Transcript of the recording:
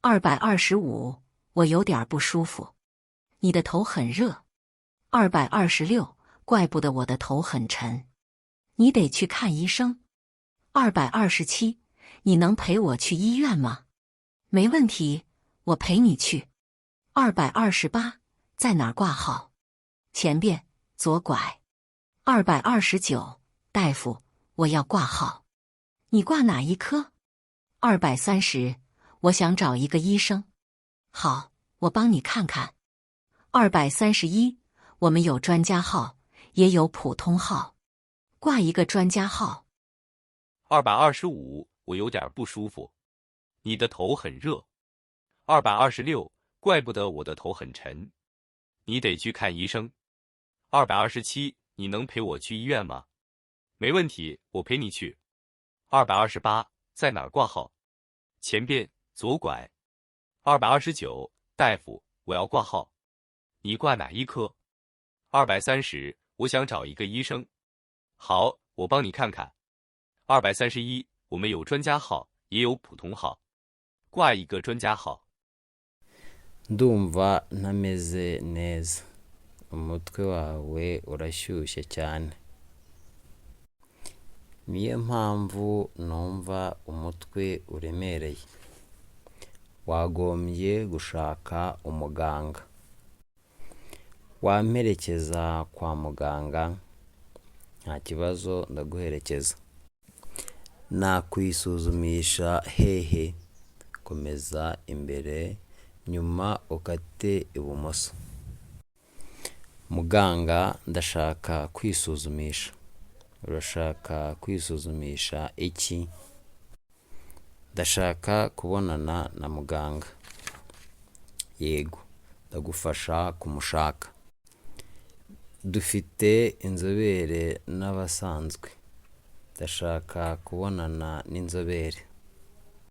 225，我有点不舒服。你的头很热。226，怪不得我的头很沉。你得去看医生。227，你能陪我去医院吗？没问题，我陪你去。228，在哪儿挂号？前边，左拐。229，大夫，我要挂号。你挂哪一科？230，我想找一个医生。好，我帮你看看。231，我们有专家号，也有普通号，挂一个专家号。225，我有点不舒服。你的头很热。226，怪不得我的头很沉。你得去看医生。227，你能陪我去医院吗？没问题，我陪你去。228，在哪儿挂号？前边，左拐。229，大夫，我要挂号。你挂哪一科？230，我想找一个医生。好，我帮你看看。231，我们有专家号，也有普通号，挂一个专家号。ndumva ntameze neza, umutwe wawe urashyushye cyane. Niyo mpamvu numva umutwe uremereye. Wagombye gushaka umuganga. Wamperekeza kwa muganga? Nta kibazo, ndaguherekeza. Nakwisuzumisha hehe? Komeza imbere, nyuma ukate ibumoso. Muganga, ndashaka kwisuzumisha. Urashaka kwisuzumisha iki? Ndashaka kubonana na muganga. Yego, ndagufasha kumushaka. Dufite inzobere n'abasanzwe. Ndashaka kubonana n'inzobere.